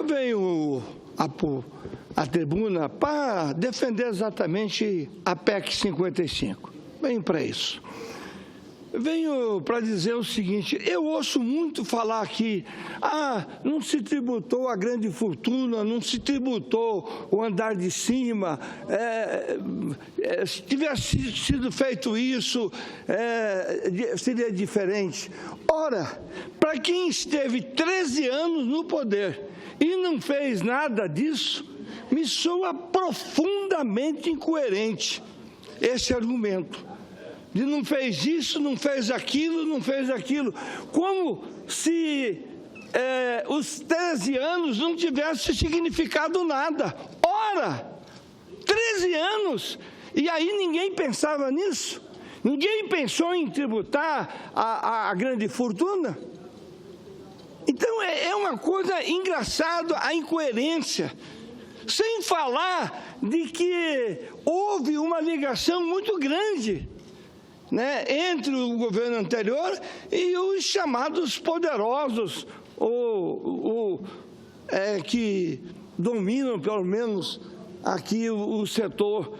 venho à tribuna para defender exatamente a PEC 55. Venho para isso. Venho para dizer o seguinte: eu ouço muito falar aqui, não se tributou a grande fortuna, não se tributou o andar de cima, se tivesse sido feito isso, seria diferente. Ora, para quem esteve 13 anos no poder e não fez nada disso, me soa profundamente incoerente esse argumento. De não fez isso, não fez aquilo, não fez aquilo. Como se os 13 anos não tivessem significado nada. Ora, 13 anos, e aí ninguém pensava nisso? Ninguém pensou em tributar a grande fortuna? Então, é uma coisa engraçada a incoerência. Sem falar de que houve uma ligação muito grande, né, entre o governo anterior e os chamados poderosos, que dominam, pelo menos, aqui o setor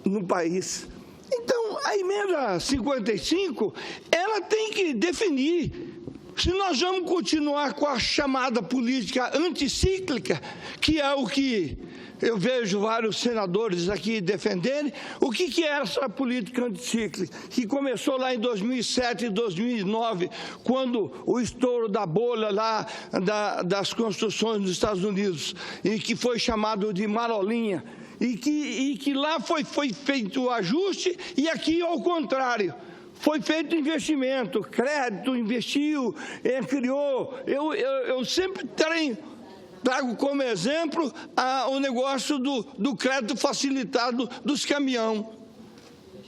no país. Então, a emenda 55, ela tem que definir se nós vamos continuar com a chamada política anticíclica, que é o que eu vejo vários senadores aqui defenderem. O que é essa política anticíclica? Que começou lá em 2007 e 2009, quando o estouro da bolha lá das construções nos Estados Unidos, e que foi chamado de marolinha, e que lá foi feito o ajuste, e aqui ao contrário. Foi feito investimento, crédito, investiu, criou. Eu sempre trago como exemplo o negócio do crédito facilitado dos caminhões.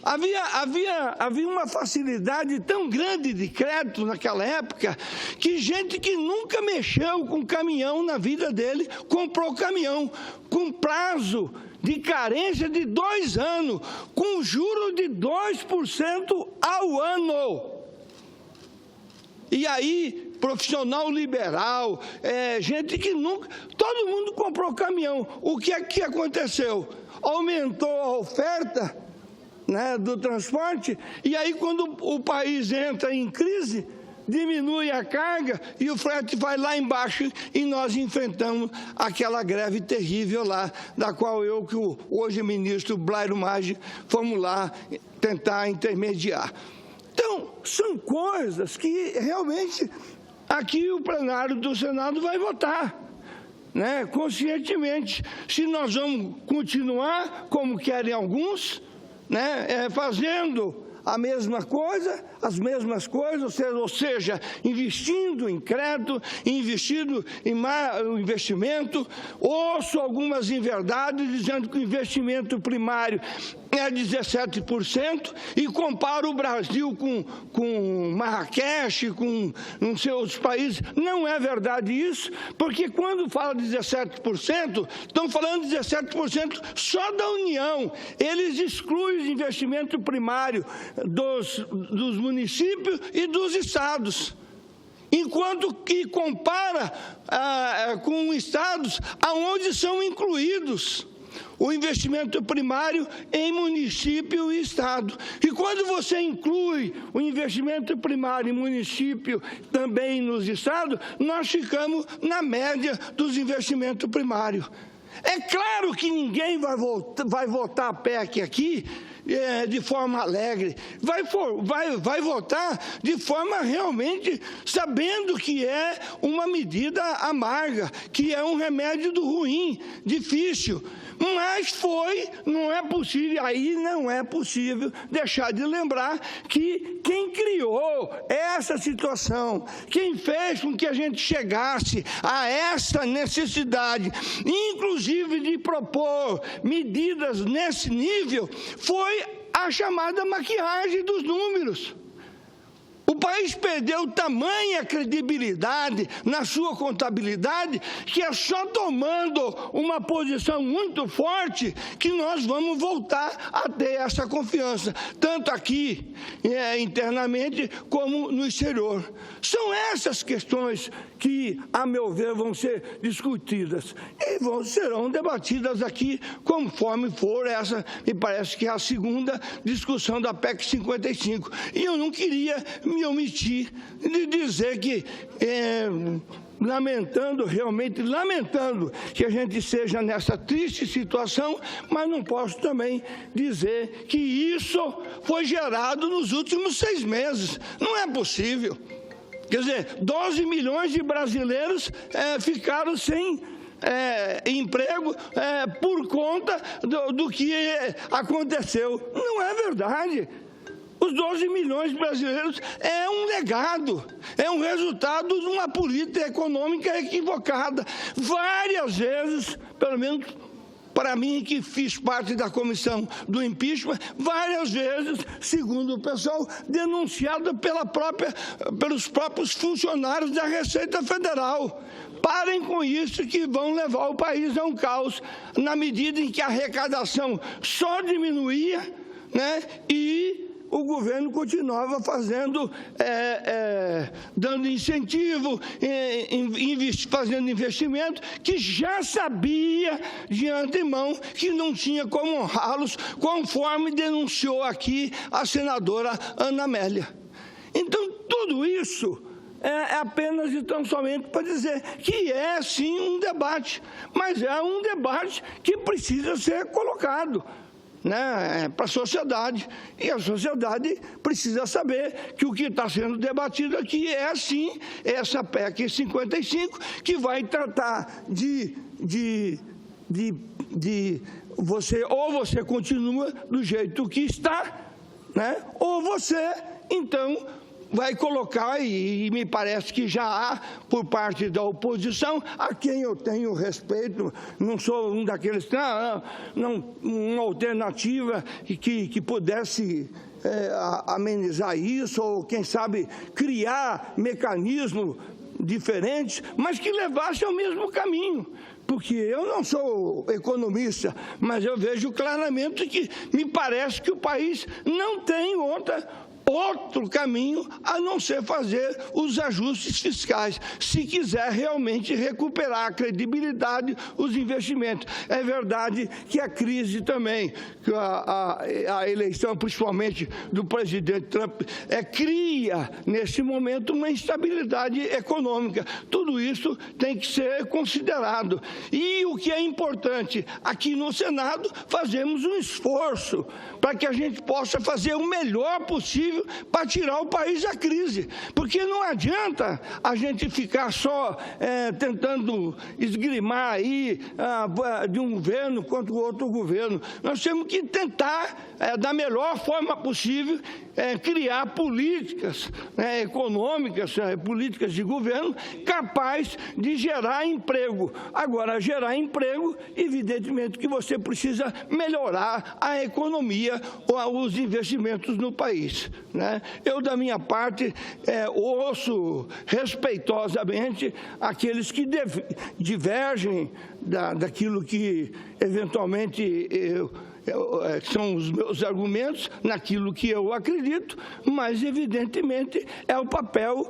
Havia uma facilidade tão grande de crédito naquela época que gente que nunca mexeu com caminhão na vida dele comprou caminhão com prazo de carência de 2 anos, com juro de 2% ao ano. E aí, profissional liberal, gente que nunca... Todo mundo comprou caminhão. O que é que aconteceu? Aumentou a oferta, né, do transporte, e aí quando o país entra em crise, diminui a carga e o frete vai lá embaixo e nós enfrentamos aquela greve terrível lá, da qual que hoje ministro Blairo Maggi fomos lá tentar intermediar. Então, são coisas que realmente aqui o plenário do Senado vai votar, né, conscientemente, se nós vamos continuar, como querem alguns, né, fazendo a mesma coisa, as mesmas coisas, ou seja, investindo em crédito, investindo em investimento. Ouço algumas inverdades dizendo que o investimento primário é 17% e comparo o Brasil com Marrakech, com não sei outros países. Não é verdade isso, porque quando fala 17%, estão falando 17% só da União. Eles excluem os investimentos primários dos municípios e dos estados, enquanto que compara com estados aonde são incluídos o investimento primário em município e estado. E quando você inclui o investimento primário em município também nos estados, nós ficamos na média dos investimentos primários. É claro que ninguém vai votar a PEC aqui de forma alegre, vai votar de forma realmente sabendo que é uma medida amarga, que é um remédio do ruim, difícil. Mas não é possível, aí não é possível deixar de lembrar que quem criou essa situação, quem fez com que a gente chegasse a essa necessidade, inclusive de propor medidas nesse nível, foi a chamada maquiagem dos números. O país perdeu tamanha credibilidade na sua contabilidade que é só tomando uma posição muito forte que nós vamos voltar a ter essa confiança, tanto aqui internamente como no exterior. São essas questões que, a meu ver, vão ser discutidas e serão debatidas aqui conforme for essa, me parece que é a segunda discussão da PEC 55. E eu não queria me omitir de dizer que, realmente lamentando que a gente esteja nessa triste situação, mas não posso também dizer que isso foi gerado nos últimos 6 meses. Não é possível. Quer dizer, 12 milhões de brasileiros ficaram sem emprego por conta do que aconteceu. Não é verdade. Os 12 milhões de brasileiros é um legado, é um resultado de uma política econômica equivocada. Várias vezes, pelo menos para mim, que fiz parte da comissão do impeachment, várias vezes, segundo o pessoal, denunciado pelos próprios funcionários da Receita Federal. Parem com isso, que vão levar o país a um caos, na medida em que a arrecadação só diminuía, né, e o governo continuava fazendo, dando incentivo, fazendo investimento, que já sabia de antemão que não tinha como honrá-los, conforme denunciou aqui a senadora Ana Amélia. Então, tudo isso é apenas e tão somente para dizer que é, sim, um debate, mas é um debate que precisa ser colocado, né, para a sociedade, e a sociedade precisa saber que o que está sendo debatido aqui é, sim, essa PEC 55, que vai tratar ou você continua do jeito que está, né, ou você, então, vai colocar, e me parece que já há, por parte da oposição, a quem eu tenho respeito, não sou um daqueles, uma alternativa que pudesse amenizar isso, ou quem sabe criar mecanismos diferentes, mas que levasse ao mesmo caminho. Porque eu não sou economista, mas eu vejo claramente que me parece que o país não tem outro caminho a não ser fazer os ajustes fiscais, se quiser realmente recuperar a credibilidade, os investimentos. É verdade que a crise também, que a eleição, principalmente do presidente Trump, cria, nesse momento, uma instabilidade econômica. Tudo isso tem que ser considerado. E o que é importante, aqui no Senado, fazemos um esforço para que a gente possa fazer o melhor possível para tirar o país da crise, porque não adianta a gente ficar só tentando esgrimar aí de um governo contra o outro governo. Nós temos que tentar, da melhor forma possível, criar políticas econômicas, políticas de governo capazes de gerar emprego. Agora, gerar emprego, evidentemente que você precisa melhorar a economia ou os investimentos no país, né? Eu, da minha parte, ouço respeitosamente aqueles que divergem daquilo que, eventualmente, são os meus argumentos, naquilo que eu acredito, mas, evidentemente, é o papel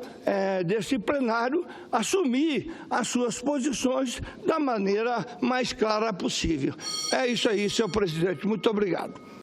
desse plenário assumir as suas posições da maneira mais clara possível. É isso aí, senhor presidente. Muito obrigado.